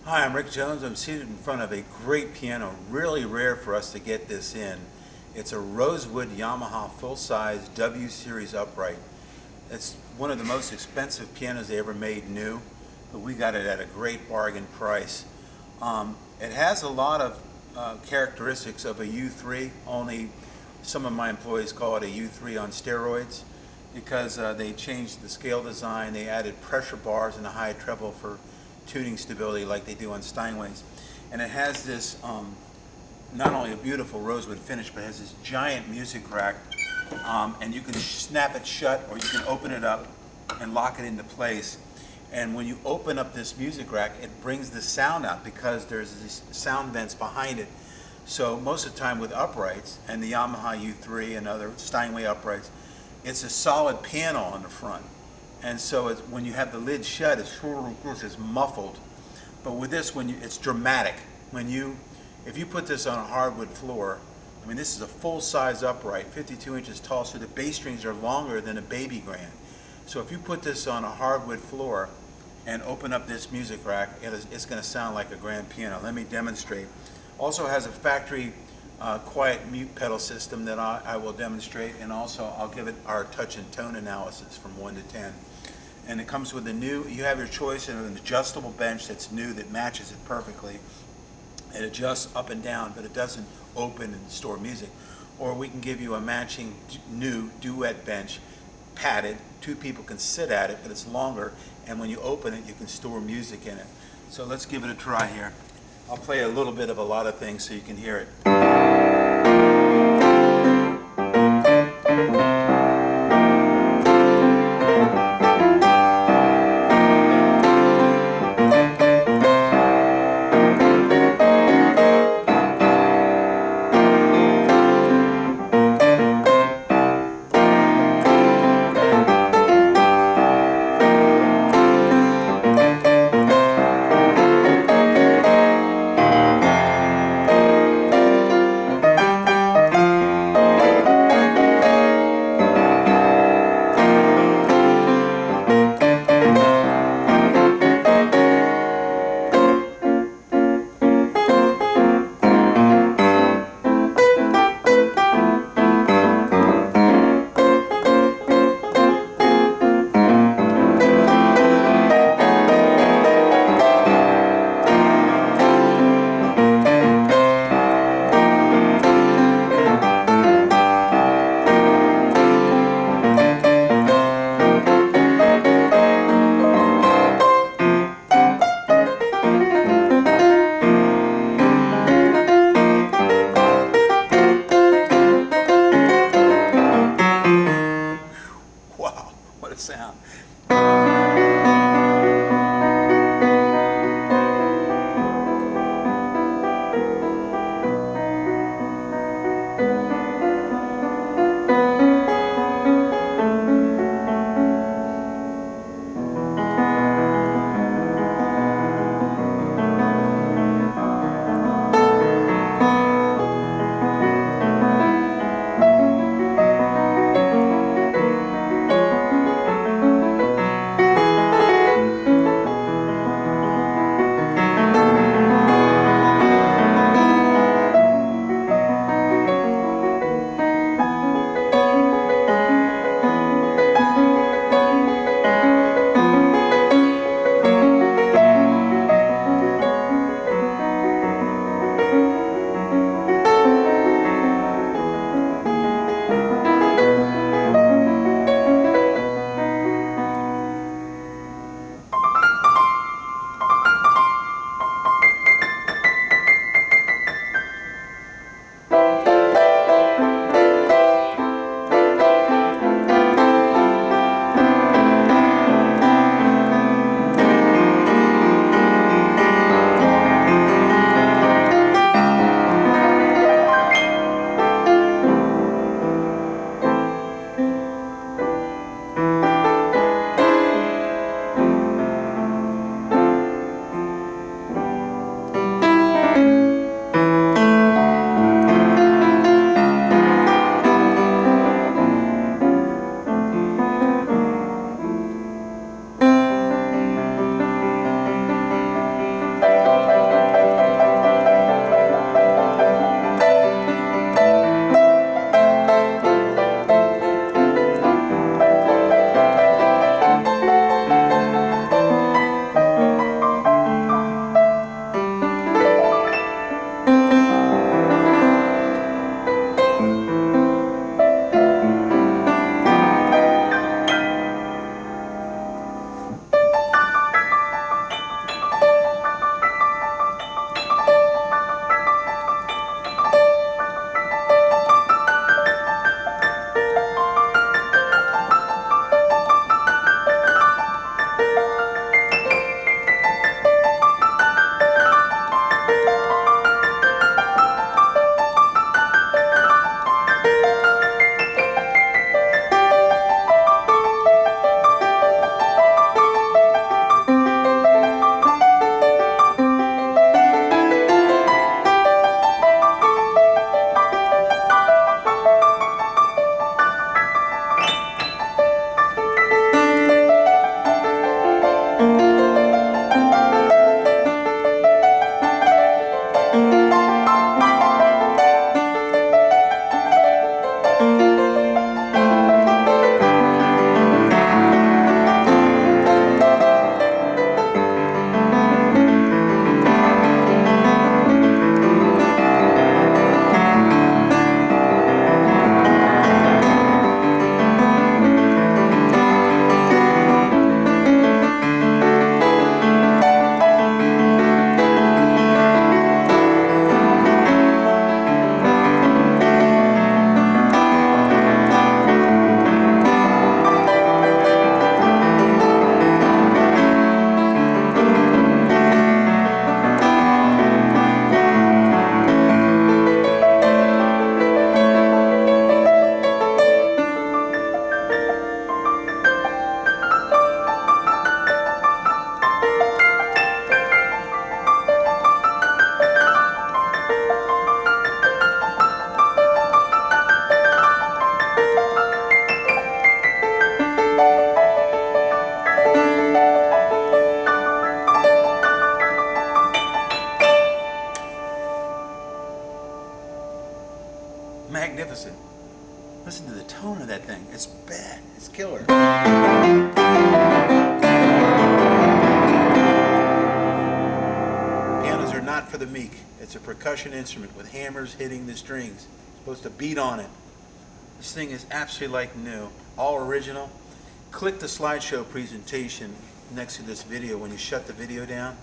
Hi, I'm Rick Jones. I'm seated in front of a great piano. Really rare for us to get this in. It's a rosewood Yamaha full-size W series upright. It's one of the most expensive pianos they ever made new, but we got it at a great bargain price. It has a lot of characteristics of a U3, only some of my employees call it a U3 on steroids because they changed the scale design. They added pressure bars and a high treble for tuning stability like they do on Steinways. And it has this not only a beautiful rosewood finish, but it has this giant music rack, and you can snap it shut or you can open it up and lock it into place. And when you open up this music rack, it brings the sound out because there's these sound vents behind it. So most of the time with uprights and the Yamaha U3 and other Steinway uprights, it's a solid piano on the front. And so when you have the lid shut, it's muffled. But with this, it's dramatic. If you put this on a hardwood floor, I mean, this is a full-size upright, 52 inches tall, so the bass strings are longer than a baby grand. So if you put this on a hardwood floor and open up this music rack, it's going to sound like a grand piano. Let me demonstrate. Also has a factory quiet mute pedal system that I will demonstrate, and also I'll give it our touch and tone analysis from 1 to 10. And it comes with you have your choice of an adjustable bench that's new that matches it perfectly. It adjusts up and down, but it doesn't open and store music. Or we can give you a matching new duet bench, padded. Two people can sit at it, but it's longer, and when you open it, you can store music in it. So let's give it a try here. I'll play a little bit of a lot of things so you can hear it. magnificent. Listen to the tone of that thing. It's bad. It's killer. Pianos are not for the meek. It's a percussion instrument with hammers hitting the strings. You're supposed to beat on it. This thing is absolutely like new. All original. Click the slideshow presentation next to this video when you shut the video down.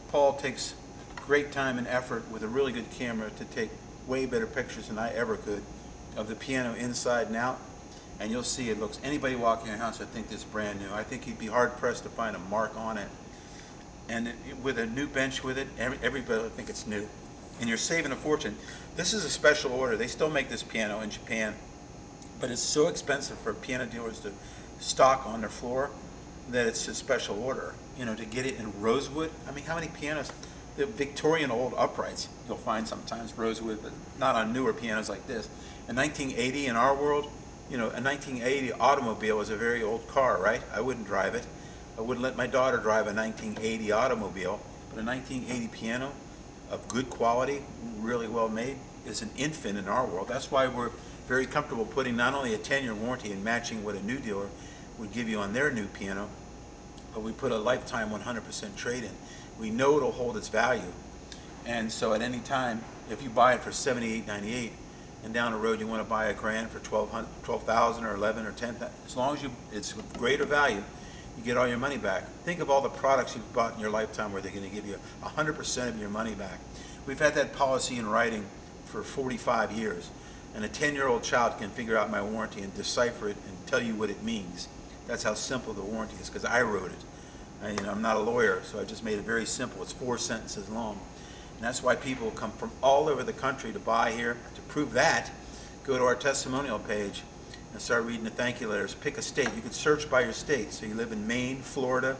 Paul takes great time and effort with a really good camera to take way better pictures than I ever could of the piano inside and out, and you'll see it looks, anybody walking in your house, I think this is brand new. I think you'd be hard pressed to find a mark on it, and with a new bench with it, everybody will think it's new, and you're saving a fortune. This is a special order. They still make this piano in Japan, but it's so expensive for piano dealers to stock on their floor that it's a special order. You know, to get it in rosewood. I mean, how many pianos, the Victorian old uprights, you'll find sometimes rosewood, but not on newer pianos like this. In 1980 in our world, you know, a 1980 automobile was a very old car, right? I wouldn't drive it. I wouldn't let my daughter drive a 1980 automobile, but a 1980 piano of good quality, really well made, is an infant in our world. That's why we're very comfortable putting not only a 10-year warranty and matching what a new dealer would give you on their new piano, but we put a lifetime 100% trade-in. We know it'll hold its value, and so at any time, if you buy it for $78.98, and down the road you want to buy a grand for $12,000 or $11,000 or $10,000, as long as it's greater value, you get all your money back. Think of all the products you've bought in your lifetime where they're going to give you 100% of your money back. We've had that policy in writing for 45 years, and a 10-year-old child can figure out my warranty and decipher it and tell you what it means. That's how simple the warranty is, because I wrote it. I'm not a lawyer, so I just made it very simple. It's 4 sentences long. And that's why people come from all over the country to buy here. To prove that, go to our testimonial page and start reading the thank you letters. Pick a state. You can search by your state. So you live in Maine, Florida,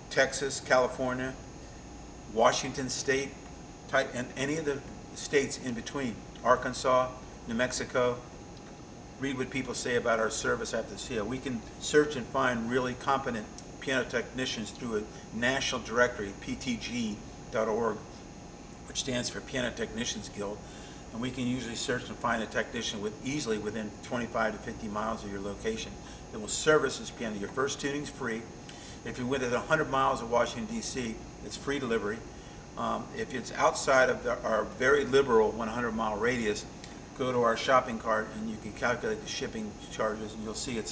Texas, California, Washington State, and any of the states in between, Arkansas, New Mexico. Read what people say about our service after the sale. We can search and find really competent piano technicians through a national directory, ptg.org, which stands for Piano Technicians Guild, and we can usually search and find a technician easily within 25 to 50 miles of your location that will service this piano. Your first tuning's free. If you're within 100 miles of Washington, D.C., it's free delivery. If it's outside of our very liberal 100-mile radius, go to our shopping cart and you can calculate the shipping charges, and you'll see you're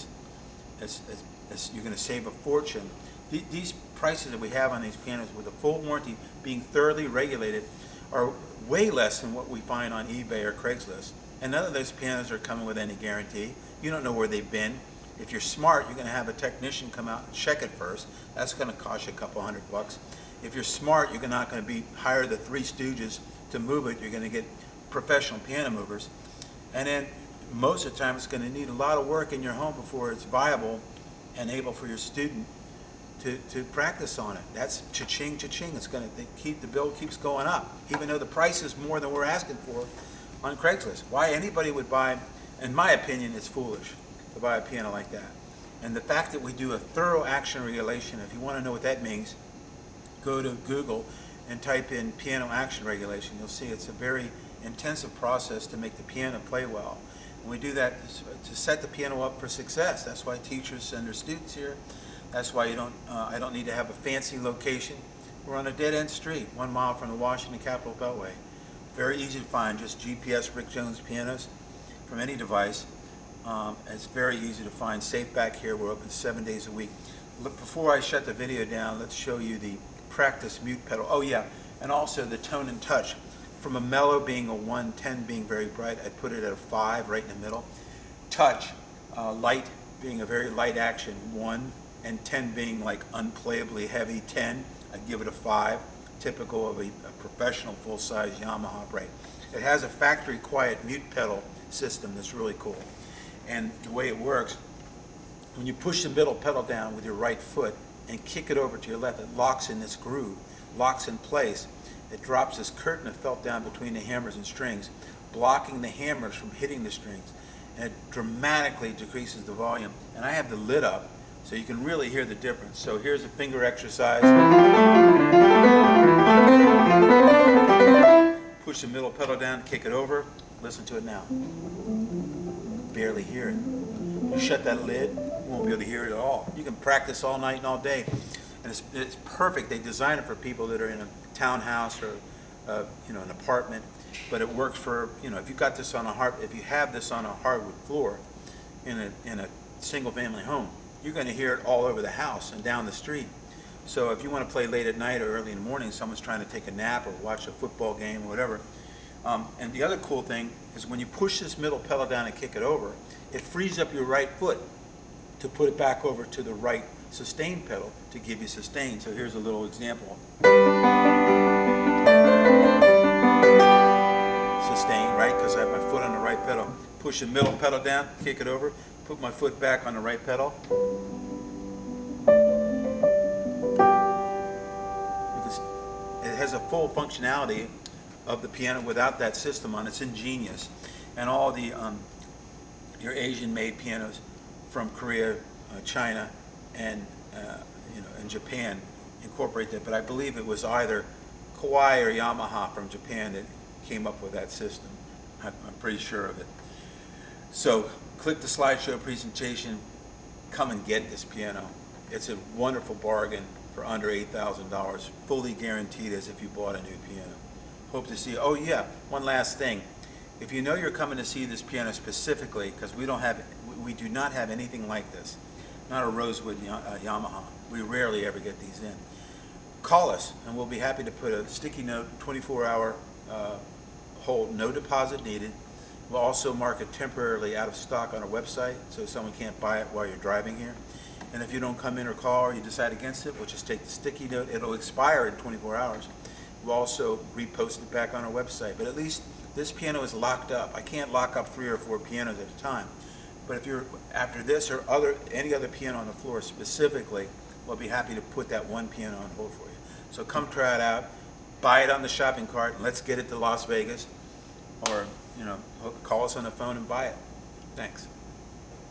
going to save a fortune. These prices that we have on these pianos with a full warranty being thoroughly regulated are way less than what we find on eBay or Craigslist. And none of those pianos are coming with any guarantee. You don't know where they've been. If you're smart, you're going to have a technician come out and check it first. That's going to cost you a couple $100. If you're smart, you're not going to hire the Three Stooges to move it. You're going to get professional piano movers. And then most of the time, it's going to need a lot of work in your home before it's viable and able for your student to practice on it. That's cha-ching, cha-ching. It's going to the bill keeps going up, even though the price is more than we're asking for on Craigslist. Why anybody would buy, in my opinion, it's foolish to buy a piano like that. And the fact that we do a thorough action regulation, if you want to know what that means, go to Google and type in piano action regulation. You'll see it's a very intensive process to make the piano play well. And we do that to set the piano up for success. That's why teachers send their students here. That's why I don't need to have a fancy location. We're on a dead-end street, 1 mile from the Washington Capitol Beltway. Very easy to find, just GPS Rick Jones pianos from any device. It's very easy to find. Safe back here. We're open 7 days a week. Look, before I shut the video down, let's show you the practice mute pedal. Oh yeah, and also the tone and touch. From a mellow being a 1, 10 being very bright, I'd put it at a 5 right in the middle. Touch, light being a very light action, 1, and 10 being like unplayably heavy, 10, I'd give it a 5, typical of a professional full-size Yamaha upright. It has a factory quiet mute pedal system that's really cool. And the way it works, when you push the middle pedal down with your right foot and kick it over to your left, it locks in this groove, locks in place. It drops this curtain of felt down between the hammers and strings, blocking the hammers from hitting the strings. And it dramatically decreases the volume. And I have the lid up, so you can really hear the difference. So here's a finger exercise. Push the middle pedal down, kick it over. Listen to it now. Barely hear it. You shut that lid, you won't be able to hear it at all. You can practice all night and all day, and it's perfect. They design it for people that are in a townhouse or an apartment, but it works for if you got this on if you have this on a hardwood floor in a single family home, you're going to hear it all over the house and down the street. So if you want to play late at night or early in the morning, someone's trying to take a nap or watch a football game or whatever. And the other cool thing is when you push this middle pedal down and kick it over, it frees up your right foot to put it back over to the right sustain pedal to give you sustain. So here's a little example. Sustain, right? Because I have my foot on the right pedal. Push the middle pedal down, kick it over, put my foot back on the right pedal. It has a full functionality of the piano without that system on. It's ingenious, and all the your Asian-made pianos from Korea, China, and and Japan incorporate that. But I believe it was either Kawai or Yamaha from Japan that came up with that system. I'm pretty sure of it. So click the slideshow presentation. Come and get this piano. It's a wonderful bargain for under $8,000, fully guaranteed as if you bought a new piano. Hope to see you. Oh yeah, one last thing. If you know you're coming to see this piano specifically, because we do not have anything like this, not a rosewood Yamaha. We rarely ever get these in. Call us, and we'll be happy to put a sticky note, 24-hour hold, no deposit needed. We'll also mark it temporarily out of stock on our website, so someone can't buy it while you're driving here. And if you don't come in or call or you decide against it, we'll just take the sticky note. It'll expire in 24 hours. We'll also repost it back on our website. But at least this piano is locked up. I can't lock up 3 or 4 pianos at a time. But if you're after this or any other piano on the floor specifically, we'll be happy to put that one piano on hold for you. So come try it out, buy it on the shopping cart, and let's get it to Las Vegas, or call us on the phone and buy it. Thanks.